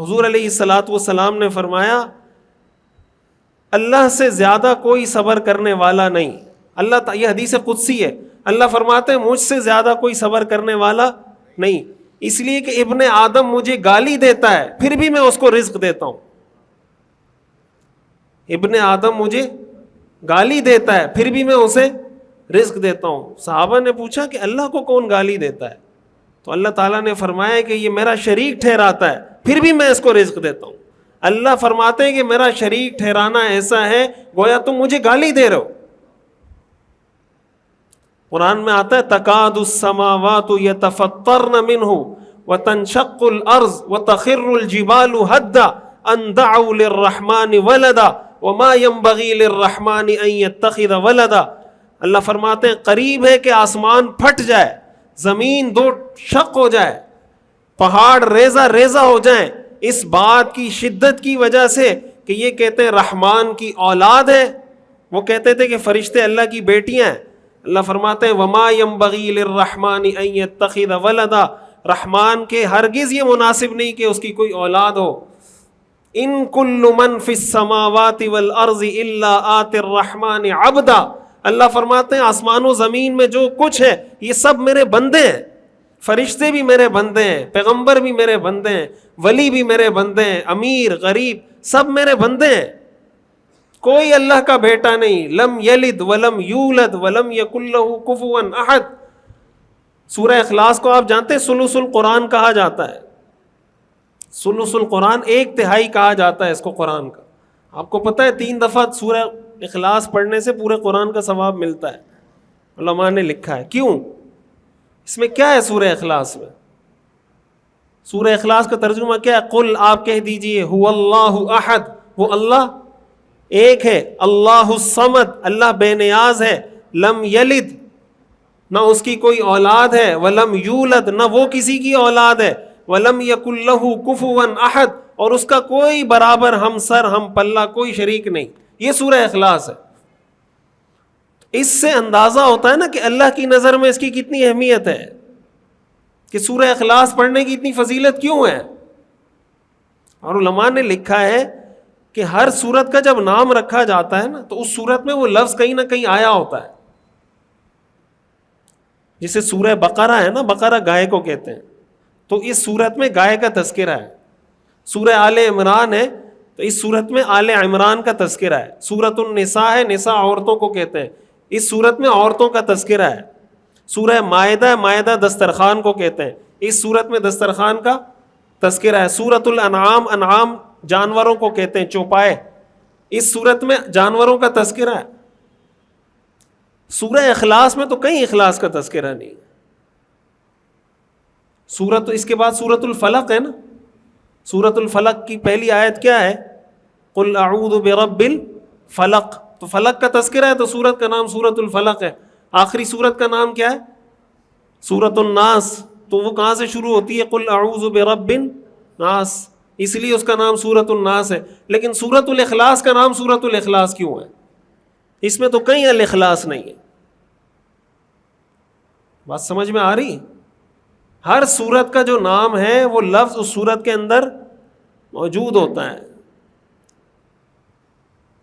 حضور علیہ الصلاۃ والسلام نے فرمایا اللہ سے زیادہ کوئی صبر کرنے والا نہیں. یہ حدیث قدسی ہے. اللہ فرماتے ہیں مجھ سے زیادہ کوئی صبر کرنے والا نہیں, اس لیے کہ ابن آدم مجھے گالی دیتا ہے پھر بھی میں اس کو رزق دیتا ہوں. ابن آدم مجھے گالی دیتا ہے پھر بھی میں اسے رزق دیتا ہوں. صحابہ نے پوچھا کہ اللہ کو کون گالی دیتا ہے؟ تو اللہ تعالیٰ نے فرمایا کہ یہ میرا شریک ٹھہراتا ہے پھر بھی میں اس کو رزق دیتا ہوں. اللہ فرماتے ہیں کہ میرا شریک ٹھہرانا ایسا ہے گویا تم مجھے گالی دے رہے ہو. قرآن میں آتا ہے تکاد السماوات یتفطرن منہ وتنشق الارض وتخر الجبال هدا ان دعوا للرحمن ولدا وما ينبغي للرحمن ان يتخذ ولدا. اللہ فرماتے ہیں قریب ہے کہ آسمان پھٹ جائے, زمین دو شق ہو جائے, پہاڑ ریزہ ریزہ ہو جائیں اس بات کی شدت کی وجہ سے کہ یہ کہتے ہیں رحمان کی اولاد ہے. وہ کہتے تھے کہ فرشتے اللہ کی بیٹیاں ہیں. اللہ فرماتے ہیں وما ينبغي للرحمن ان يتخذ ولدا, رحمان کے ہرگز یہ مناسب نہیں کہ اس کی کوئی اولاد ہو. ان کل من فی السماوات والارض الا آتی الرحمن عبدا. اللہ فرماتے ہیں آسمان و زمین میں جو کچھ ہے یہ سب میرے بندے ہیں. فرشتے بھی میرے بندے ہیں, پیغمبر بھی میرے بندے ہیں, ولی بھی میرے بندے ہیں, امیر غریب سب میرے بندے ہیں. کوئی اللہ کا بیٹا نہیں. لم یلد ولم یولد ولم یکن لہ کفوا احد. سورہ اخلاص کو آپ جانتے ہیں ثلث القرآن کہا جاتا ہے. ثلث القرآن ایک تہائی کہا جاتا ہے اس کو قرآن کا. آپ کو پتہ ہے 3 دفعہ سورہ اخلاص پڑھنے سے پورے قرآن کا ثواب ملتا ہے. علماء نے لکھا ہے. کیوں؟ اس میں کیا ہے سورہ اخلاص میں؟ سورہ اخلاص کا ترجمہ کیا ہے؟ قل آپ کہہ دیجئے هو اللہ احد, وہ اللہ ایک ہے. اللہ الصمد, اللہ بے نیاز ہے. لم یلد, نہ اس کی کوئی اولاد ہے. ولم یولد, نہ وہ کسی کی اولاد ہے. ولم یکن لہ کفوا احد, اور اس کا کوئی برابر ہم سر ہم پلہ کوئی شریک نہیں. یہ سورہ اخلاص ہے. اس سے اندازہ ہوتا ہے نا کہ اللہ کی نظر میں اس کی کتنی اہمیت ہے, کہ سورہ اخلاص پڑھنے کی اتنی فضیلت کیوں ہے. اور علماء نے لکھا ہے کہ ہر سورت کا جب نام رکھا جاتا ہے نا تو اس سورت میں وہ لفظ کہیں نہ کہیں آیا ہوتا ہے. جسے سورہ بقرہ ہے نا, بقرہ گائے کو کہتے ہیں, تو اس سورت میں گائے کا تذکرہ ہے. سورہ آل عمران ہے تو اس سورت میں آل عمران کا تذکرہ ہے. سورۃ النساء ہے, نساء عورتوں کو کہتے ہیں, اس سورت میں عورتوں کا تذکرہ ہے. سورہ مائدہ, مائدہ دسترخوان کو کہتے ہیں, اس سورت میں دسترخوان کا تذکرہ ہے. سورۃ الانعام, انعام جانوروں کو کہتے ہیں, چوپائے, اس سورت میں جانوروں کا تذکرہ ہے. سورہ اخلاص میں تو کہیں اخلاص کا تذکرہ نہیں. سورت, اس کے بعد سورۃ الفلق ہے نا. سورۃ الفلق کی پہلی آیت کیا ہے؟ قل اعوذ برب الفلق. تو فلق کا تذکرہ ہے تو سورت کا نام سورۃ الفلق ہے. آخری سورت کا نام کیا ہے؟ سورۃ الناس. تو وہ کہاں سے شروع ہوتی ہے؟ قل اعوذ برب الناس, اس لیے اس کا نام سورۃ الناس ہے. لیکن سورۃ الاخلاص کا نام سورۃ الاخلاص کیوں ہے؟ اس میں تو کہیں الاخلاص نہیں ہے. بات سمجھ میں آ رہی؟ ہر سورت کا جو نام ہے وہ لفظ اس سورت کے اندر موجود ہوتا ہے.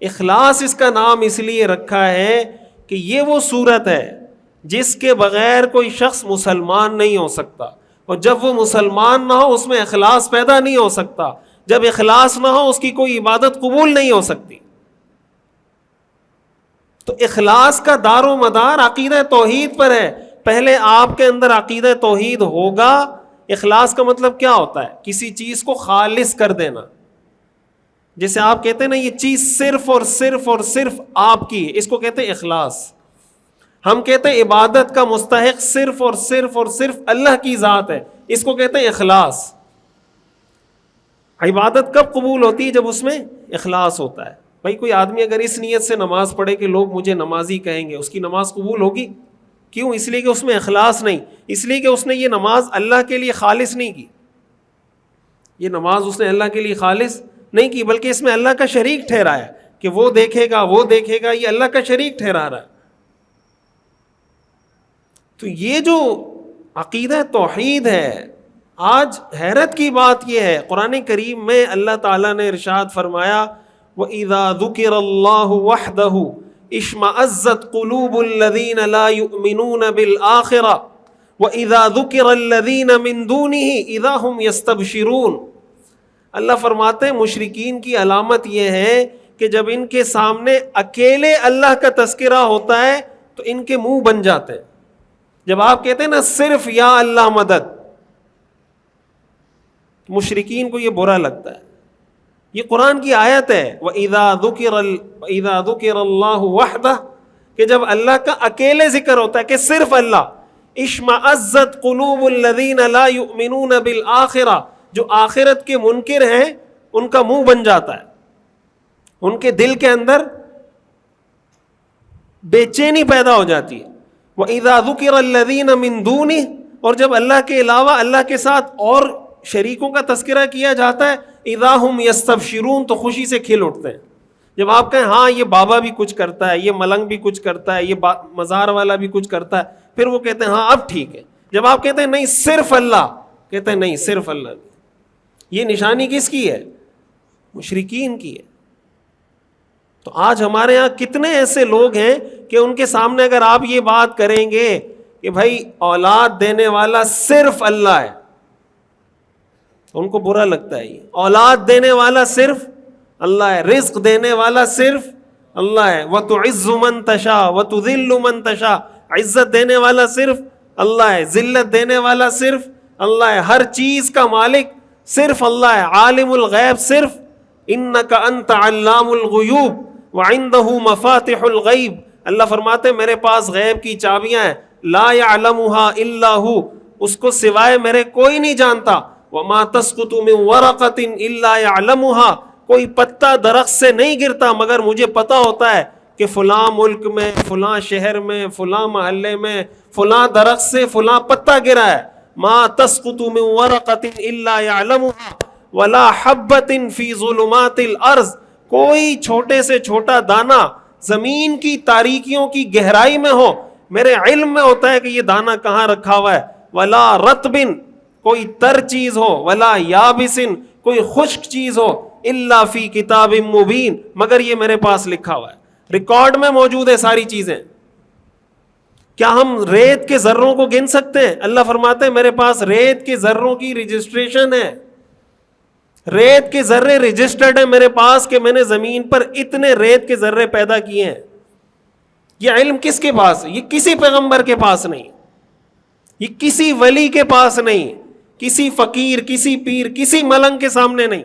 اخلاص اس کا نام اس لیے رکھا ہے کہ یہ وہ سورت ہے جس کے بغیر کوئی شخص مسلمان نہیں ہو سکتا, اور جب وہ مسلمان نہ ہو اس میں اخلاص پیدا نہیں ہو سکتا. جب اخلاص نہ ہو اس کی کوئی عبادت قبول نہیں ہو سکتی. تو اخلاص کا دار و مدار عقیدہ توحید پر ہے. پہلے آپ کے اندر عقیدہ توحید ہوگا. اخلاص کا مطلب کیا ہوتا ہے؟ کسی چیز کو خالص کر دینا. جیسے آپ کہتے ہیں نا یہ چیز صرف اور صرف اور صرف آپ کی ہے, اس کو کہتے ہیں اخلاص. ہم کہتے ہیں عبادت کا مستحق صرف اور صرف اور صرف اللہ کی ذات ہے, اس کو کہتے ہیں اخلاص. عبادت کب قبول ہوتی ہے؟ جب اس میں اخلاص ہوتا ہے. بھائی کوئی آدمی اگر اس نیت سے نماز پڑھے کہ لوگ مجھے نمازی کہیں گے, اس کی نماز قبول ہوگی؟ کیوں؟ اس لیے کہ اس میں اخلاص نہیں, اس لیے کہ اس نے یہ نماز اللہ کے لیے خالص نہیں کی. یہ نماز اس نے اللہ کے لیے خالص نہیں کی, بلکہ اس میں اللہ کا شریک ٹھہرایا کہ وہ دیکھے گا وہ دیکھے گا, یہ اللہ کا شریک ٹھہرا رہا ہے. تو یہ جو عقیدہ توحید ہے, آج حیرت کی بات یہ ہے، قرآن کریم میں اللہ تعالیٰ نے ارشاد فرمایا وَإِذَا ذُكِرَ اللَّهُ وَحْدَهُ اشْمَأَزَّتْ قُلُوبُ الَّذِينَ لَا يُؤْمِنُونَ بِالْآخِرَةِ وَإِذَا ذُكِرَ الَّذِينَ مِن دُونِهِ إِذَا هُمْ يَسْتَبْشِرُونَ۔ اللہ فرماتے ہیں مشرکین کی علامت یہ ہے کہ جب ان کے سامنے اکیلے اللہ کا تذکرہ ہوتا ہے تو ان کے منہ بن جاتے ہیں۔ جب آپ کہتے ہیں نا صرف یا اللہ مدد، مشرکین کو یہ برا لگتا ہے۔ یہ قرآن کی آیت ہے وَإِذَا ذُكِرَ اللَّهُ وَحْدَهُ، کہ جب اللہ کا اکیلے ذکر ہوتا ہے کہ صرف اللہ، اشمئزت قلوب الذین لا یؤمنون بالآخرہ، جو آخرت کے منکر ہیں ان کا منہ بن جاتا ہے، ان کے دل کے اندر بے چینی پیدا ہو جاتی ہے۔ وَإِذَا ذُكِرَ الَّذِينَ مِن دُونِهِ، اور جب اللہ کے علاوہ اللہ کے ساتھ اور شریکوں کا تذکرہ کیا جاتا ہے اذا ہم یستبشرون، تو خوشی سے کھل اٹھتے ہیں۔ جب آپ کہیں ہاں یہ بابا بھی کچھ کرتا ہے، یہ ملنگ بھی کچھ کرتا ہے، یہ مزار والا بھی کچھ کرتا ہے، پھر وہ کہتے ہیں ہاں اب ٹھیک ہے۔ جب آپ کہتے ہیں نہیں صرف اللہ، کہتے ہیں نہیں صرف اللہ نہیں۔ یہ نشانی کس کی ہے؟ مشرکین کی ہے۔ تو آج ہمارے ہاں کتنے ایسے لوگ ہیں کہ ان کے سامنے اگر آپ یہ بات کریں گے کہ بھائی اولاد دینے والا صرف اللہ ہے، ان کو برا لگتا ہے۔ یہ اولاد دینے والا صرف اللہ ہے، رزق دینے والا صرف اللہ ہے۔ وَتُعِزُّ مَن تَشَاءُ وَتُذِلُّ مَن تَشَاءُ، عزت دینے والا صرف اللہ ہے، ذلت دینے والا صرف اللہ ہے، ہر چیز کا مالک صرف اللہ ہے، عالم الغیب صرف إِنَّكَ أَنْتَ عَلَّامُ الْغُيُوبِ وَعِنْدَهُ مَفَاتِحُ الْغَيْبِ۔ اللہ فرماتے میرے پاس غیب کی چابیاں ہیں، لا يعلمها الا هو، اس کو سوائے میرے کوئی نہیں جانتا۔ وَمَا تَسْقُطُ مِن وَرَقَةٍ إِلَّا يَعْلَمُهَا، کوئی پتا درخت سے نہیں گرتا مگر مجھے پتا ہوتا ہے کہ فلاں ملک میں، فلاں شہر میں، فلاں محلے میں فلاں درخت سے فلاں پتا گرا ہے۔ مَا تَسْقُطُ مِن وَرَقَةٍ إِلَّا يَعْلَمُهَا وَلَا حَبَّةٍ فِي ظُلُمَاتِ الْأَرْضِ، کوئی چھوٹے سے چھوٹا دانہ زمین کی تاریکیوں کی گہرائی میں ہو، میرے علم میں ہوتا ہے کہ یہ دانہ کہاں رکھا ہوا ہے۔ وَلَا رَطْبٍ، کوئی تر چیز ہو، ولا یابسن، کوئی خشک چیز ہو، الا فی کتاب مبین، مگر یہ میرے پاس لکھا ہوا ہے، ریکارڈ میں موجود ہے ساری چیزیں۔ کیا ہم ریت کے ذروں کو گن سکتے ہیں؟ اللہ فرماتے ہیں میرے پاس ریت کے ذروں کی رجسٹریشن ہے، ریت کے ذرے رجسٹرڈ ہیں میرے پاس کہ میں نے زمین پر اتنے ریت کے ذرے پیدا کیے ہیں۔ یہ علم کس کے پاس ہے؟ یہ کسی پیغمبر کے پاس نہیں، یہ کسی ولی کے پاس نہیں، کسی فقیر، کسی پیر، کسی ملنگ کے سامنے نہیں۔